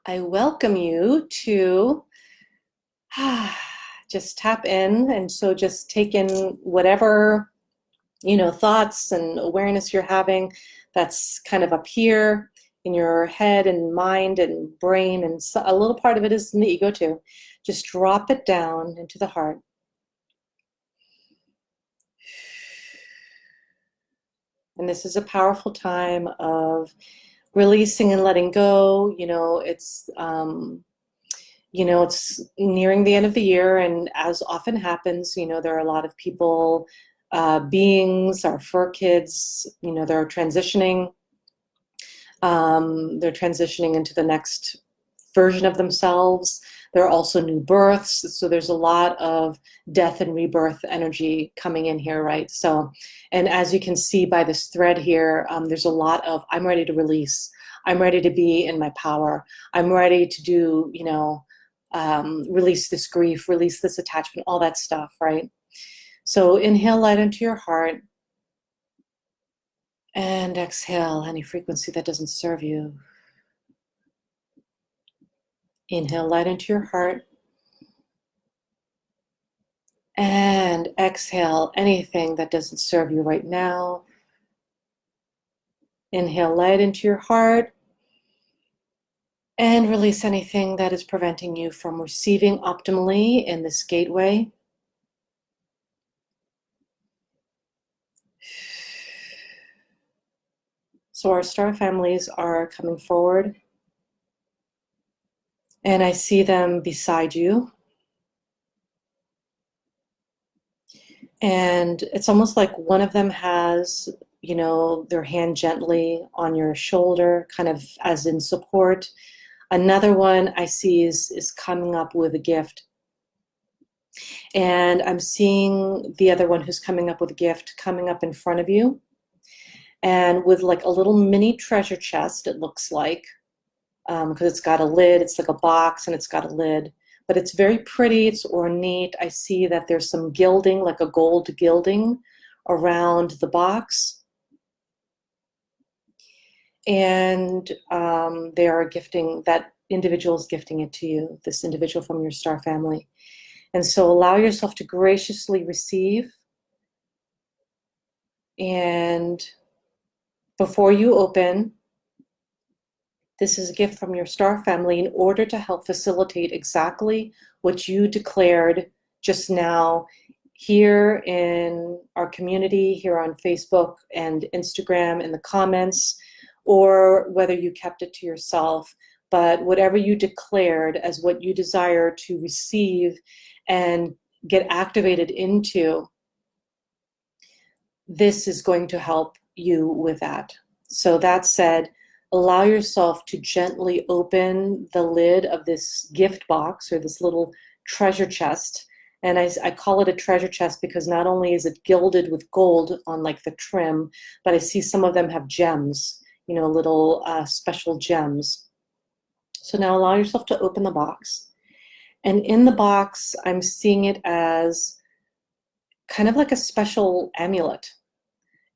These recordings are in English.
I welcome you to just tap in. And so just take in whatever, thoughts and awareness you're having that's kind of up here in your head and mind and brain. And so a little part of it is in the ego too. Just drop it down into the heart. And this is a powerful time of releasing and letting go. It's nearing the end of the year, and as often happens, there are a lot of people, beings, our fur kids, they're transitioning. They're transitioning into the next version of themselves. There are also new births. So there's a lot of death and rebirth energy coming in here, right? So, and as you can see by this thread here, there's a lot of, I'm ready to release. I'm ready to be in my power. I'm ready to do, release this grief, release this attachment, all that stuff, right? So inhale light into your heart and exhale any frequency that doesn't serve you. Inhale light into your heart and exhale anything that doesn't serve you right now. Inhale light into your heart and release anything that is preventing you from receiving optimally in this gateway. So our star families are coming forward, and I see them beside you. And it's almost like one of them has, their hand gently on your shoulder, kind of as in support. Another one I see is coming up with a gift. And I'm seeing the other one who's coming up with a gift coming up in front of you. And with like a little mini treasure chest, it looks like, because it's got a lid. It's like a box and it's got a lid. But it's very pretty, it's ornate. I see that there's some gilding, like a gold gilding around the box. And they are gifting, that individual is gifting it to you, this individual from your star family. And so allow yourself to graciously receive. And before you open, this is a gift from your star family in order to help facilitate exactly what you declared just now here in our community, here on Facebook and Instagram in the comments, or whether you kept it to yourself. But whatever you declared as what you desire to receive and get activated into, this is going to help you with that. So that said, allow yourself to gently open the lid of this gift box or this little treasure chest. And I call it a treasure chest because not only is it gilded with gold on like the trim, but I see some of them have gems, little special gems. So now allow yourself to open the box. And in the box, I'm seeing it as kind of like a special amulet.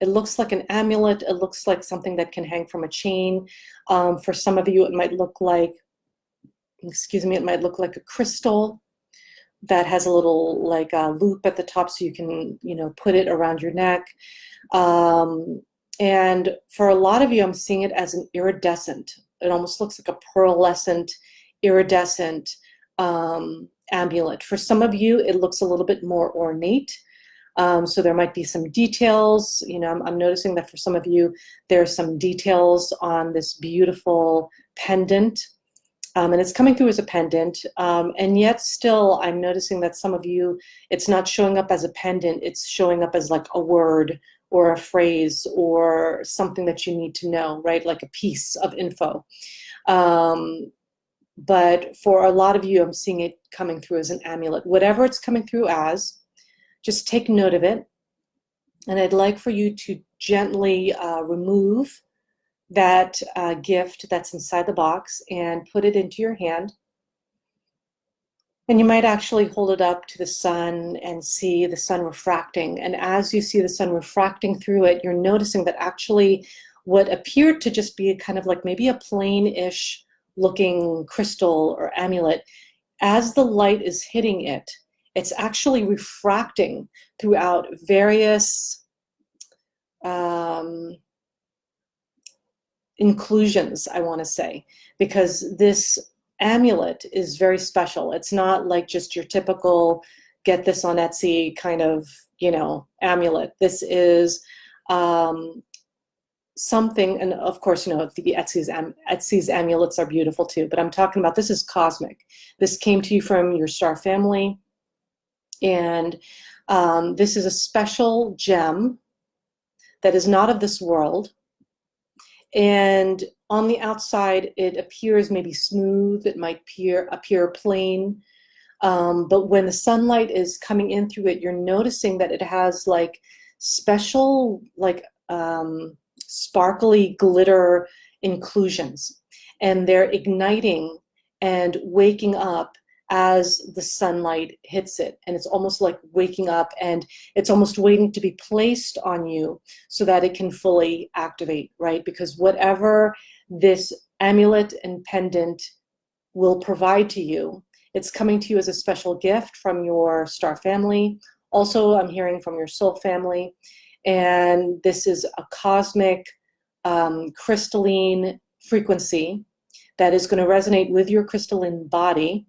It looks like an amulet. It looks like something that can hang from a chain. For some of you, it might look like, it might look like a crystal that has a little like a loop at the top so you can, put it around your neck. And for a lot of you, I'm seeing it as an iridescent. It almost looks like a pearlescent, iridescent amulet. For some of you, it looks a little bit more ornate. So there might be some details. I'm noticing that for some of you, there's some details on this beautiful pendant. And it's coming through as a pendant. And yet still, I'm noticing that some of you, it's not showing up as a pendant. It's showing up as like a word or a phrase or something that you need to know, right? Like a piece of info. But for a lot of you, I'm seeing it coming through as an amulet. Whatever it's coming through as, just take note of it. And I'd like for you to gently remove that gift that's inside the box and put it into your hand. And you might actually hold it up to the sun and see the sun refracting. And as you see the sun refracting through it, you're noticing that actually what appeared to just be kind of like maybe a plain-ish looking crystal or amulet, as the light is hitting it, it's actually refracting throughout various inclusions, I want to say, because this amulet is very special. It's not like just your typical get this on Etsy kind of, amulet. This is something, and of course, the Etsy's amulets are beautiful too, but I'm talking about, this is cosmic. This came to you from your star family, and this is a special gem that is not of this world. And on the outside, it appears maybe smooth, it might appear plain, but when the sunlight is coming in through it, you're noticing that it has like special, like sparkly glitter inclusions, and they're igniting and waking up as the sunlight hits it. And it's almost like waking up, and it's almost waiting to be placed on you so that it can fully activate, right? Because whatever this amulet and pendant will provide to you, it's coming to you as a special gift from your star family. Also, I'm hearing from your soul family. And this is a cosmic, crystalline frequency that is going to resonate with your crystalline body.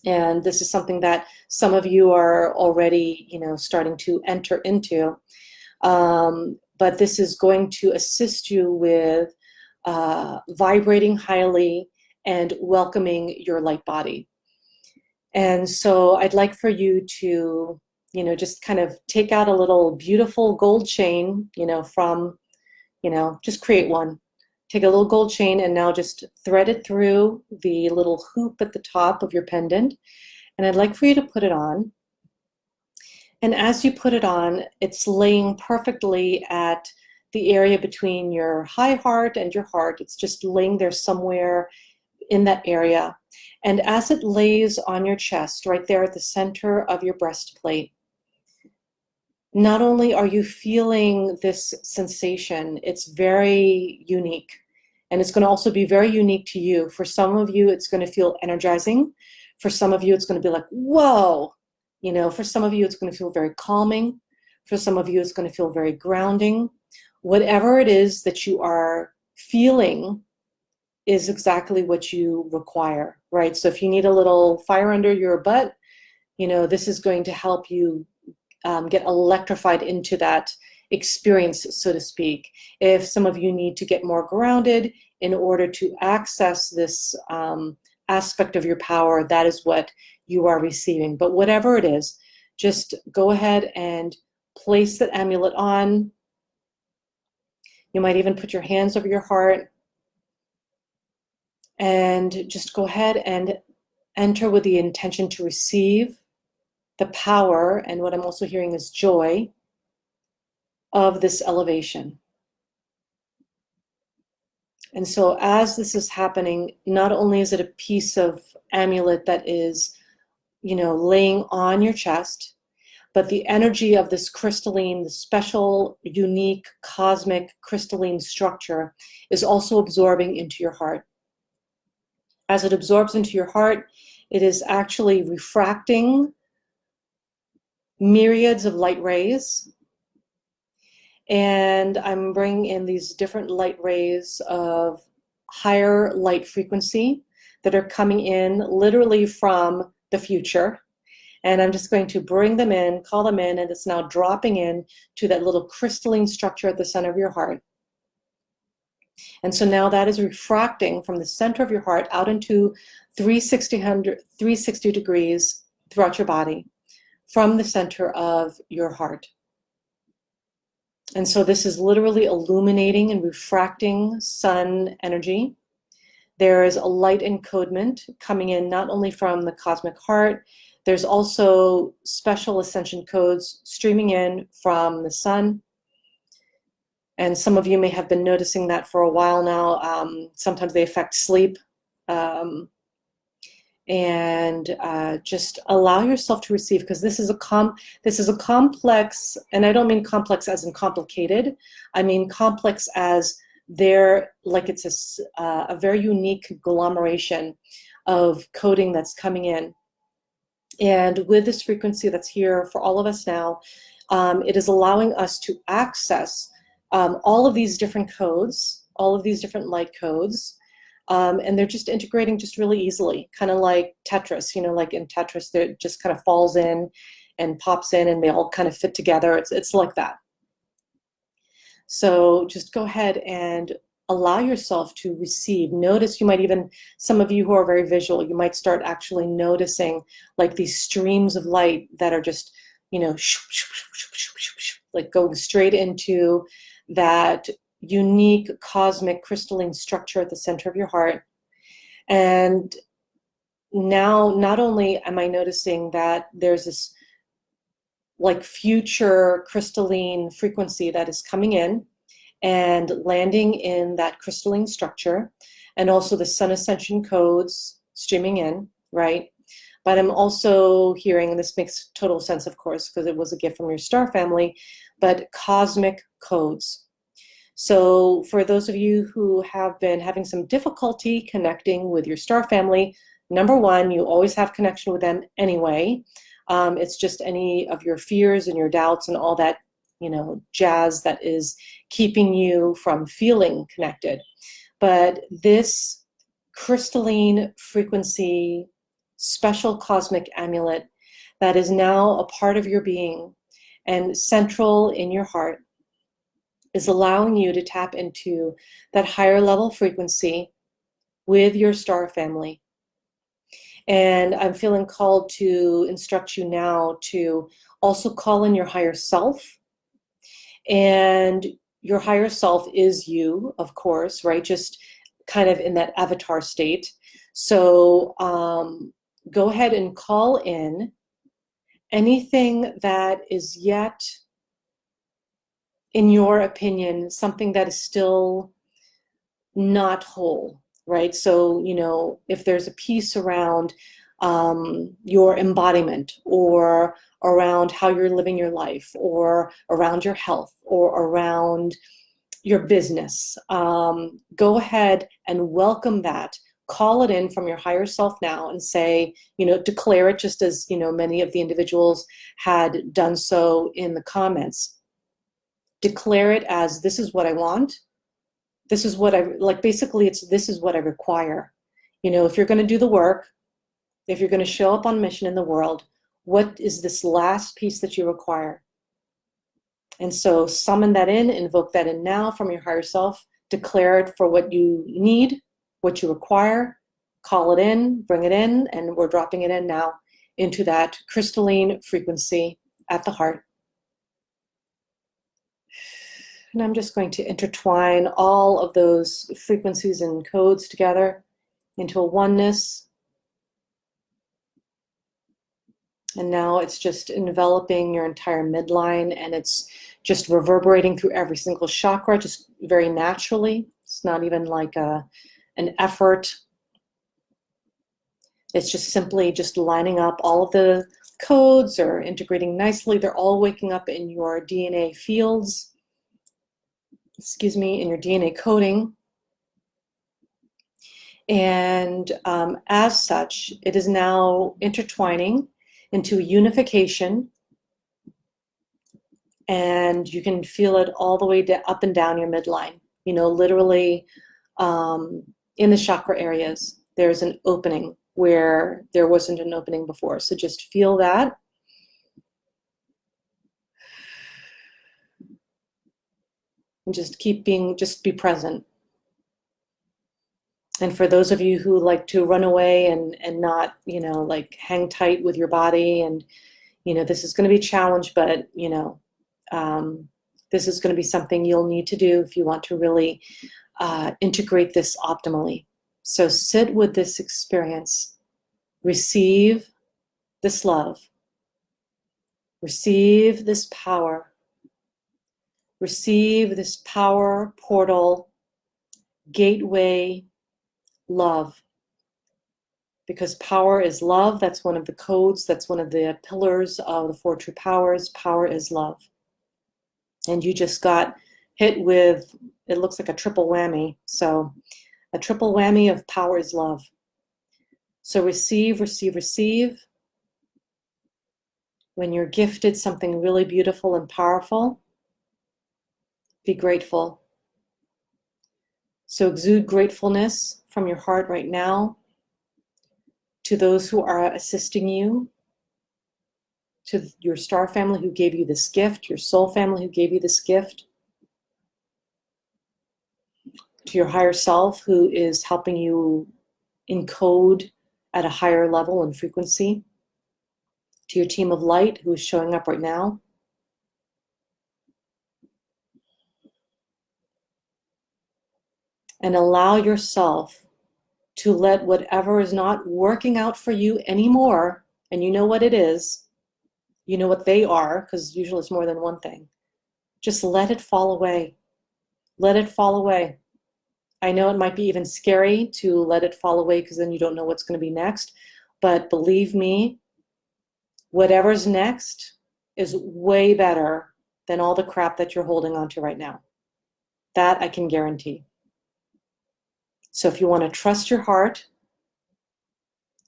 And this is something that some of you are already, starting to enter into. But this is going to assist you with vibrating highly and welcoming your light body. And so I'd like for you to, just kind of take out a little beautiful gold chain, from, just create one. Take a little gold chain and now just thread it through the little hoop at the top of your pendant. And I'd like for you to put it on. And as you put it on, it's laying perfectly at the area between your high heart and your heart. It's just laying there somewhere in that area. And as it lays on your chest, right there at the center of your breastplate, not only are you feeling this sensation, it's very unique. And it's going to also be very unique to you. For some of you, it's going to feel energizing. For some of you, it's going to be like, whoa. For some of you, it's going to feel very calming. For some of you, it's going to feel very grounding. Whatever it is that you are feeling is exactly what you require, right? So if you need a little fire under your butt, this is going to help you get electrified into that experience, so to speak. If some of you need to get more grounded in order to access this aspect of your power, that is what you are receiving. But whatever it is, just go ahead and place that amulet on. You might even put your hands over your heart and just go ahead and enter with the intention to receive the power, and what I'm also hearing is joy, of this elevation. And so as this is happening, not only is it a piece of amulet that is, laying on your chest, but the energy of this crystalline, the special, unique, cosmic crystalline structure is also absorbing into your heart. As it absorbs into your heart, it is actually refracting myriads of light rays. And I'm bringing in these different light rays of higher light frequency that are coming in literally from the future. And I'm just going to bring them in, call them in, and it's now dropping in to that little crystalline structure at the center of your heart. And so now that is refracting from the center of your heart out into 360 degrees throughout your body from the center of your heart. And so this is literally illuminating and refracting sun energy. There is a light encodement coming in not only from the cosmic heart, there's also special ascension codes streaming in from the sun. And some of you may have been noticing that for a while now. Sometimes they affect sleep. Just allow yourself to receive, because this is a complex, and I don't mean complex as in complicated. I mean complex as they're like it's a very unique conglomeration of coding that's coming in. And with this frequency that's here for all of us now, it is allowing us to access all of these different codes, all of these different light codes, and they're just integrating just really easily, kind of like Tetris, you know, like in Tetris, it just kind of falls in and pops in and they all kind of fit together. It's like that. So just go ahead and allow yourself to receive. Notice, you might even, some of you who are very visual, you might start actually noticing like these streams of light that are just, you know, like going straight into that unique cosmic crystalline structure at the center of your heart. And now not only am I noticing that there's this like future crystalline frequency that is coming in and landing in that crystalline structure, and also the sun ascension codes streaming in, right? But I'm also hearing, and this makes total sense, of course, because it was a gift from your star family, but cosmic codes. So for those of you who have been having some difficulty connecting with your star family, number one, you always have connection with them anyway. It's just any of your fears and your doubts and all that, you know, jazz that is keeping you from feeling connected. But this crystalline frequency, special cosmic amulet that is now a part of your being and central in your heart is allowing you to tap into that higher level frequency with your star family. And I'm feeling called to instruct you now to also call in your higher self. And your higher self is you, of course, right? Just kind of in that avatar state. So go ahead and call in anything that is yet, in your opinion, something that is still not whole, right? So, you know, if there's a piece around your embodiment, or around how you're living your life, or around your health, or around your business, go ahead and welcome that. Call it in from your higher self now and say, you know, declare it, just as, you know, many of the individuals had done so in the comments. Declare it as, this is what I want. This is what I, like, basically it's, this is what I require. You know, if you're going to do the work, if you're going to show up on mission in the world, what is this last piece that you require? And so summon that in, invoke that in now from your higher self, declare it for what you need, what you require, call it in, bring it in, and we're dropping it in now into that crystalline frequency at the heart. And I'm just going to intertwine all of those frequencies and codes together into a oneness. And now it's just enveloping your entire midline, and it's just reverberating through every single chakra, just very naturally. It's not even like an effort. It's just simply just lining up all of the codes or integrating nicely. They're all waking up in your DNA fields, excuse me, in your DNA coding. And as such, it is now intertwining into unification, and you can feel it all the way up and down your midline. You know, literally in the chakra areas, there's an opening where there wasn't an opening before. So just feel that. And just keep being, just be present. And for those of you who like to run away and not, you know, like hang tight with your body, and, you know, this is going to be a challenge, but, you know, this is going to be something you'll need to do if you want to really integrate this optimally. So sit with this experience, receive this love, receive this power, receive this power portal, gateway, love. Because power is love. That's one of the codes. That's one of the pillars of the Four True Powers. Power is love. And you just got hit with, it looks like a triple whammy. So a triple whammy of power is love. So receive, receive, receive. When you're gifted something really beautiful and powerful, be grateful. So exude gratefulness from your heart right now to those who are assisting you, to your star family who gave you this gift, your soul family who gave you this gift, to your higher self who is helping you encode at a higher level and frequency, to your team of light who is showing up right now. And allow yourself to let whatever is not working out for you anymore, and you know what it is, you know what they are, because usually it's more than one thing. Just let it fall away. Let it fall away. I know it might be even scary to let it fall away because then you don't know what's going to be next. But believe me, whatever's next is way better than all the crap that you're holding on to right now. That I can guarantee. So if you want to trust your heart,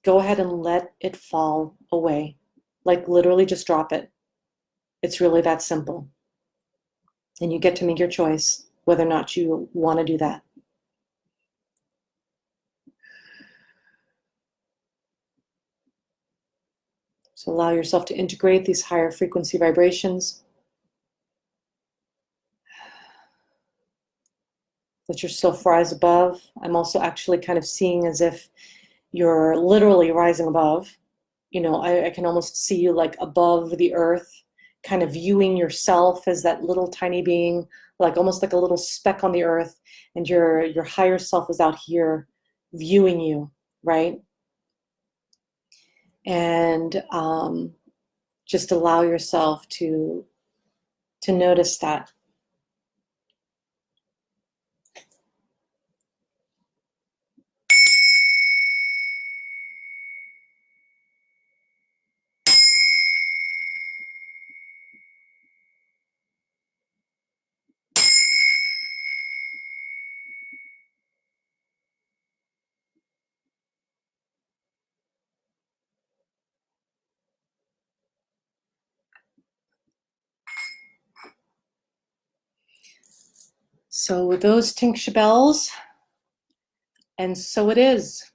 go ahead and let it fall away. Like literally just drop it. It's really that simple. And you get to make your choice whether or not you want to do that. So allow yourself to integrate these higher frequency vibrations. Let yourself rise above. I'm also actually kind of seeing as if you're literally rising above. You know, I can almost see you like above the earth, kind of viewing yourself as that little tiny being, like almost like a little speck on the earth, and your higher self is out here viewing you, right? And just allow yourself to notice that. So with those tincture bells, and so it is,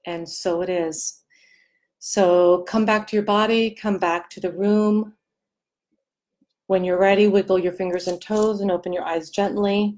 and so it is. So come back to your body, come back to the room. When you're ready, wiggle your fingers and toes and open your eyes gently.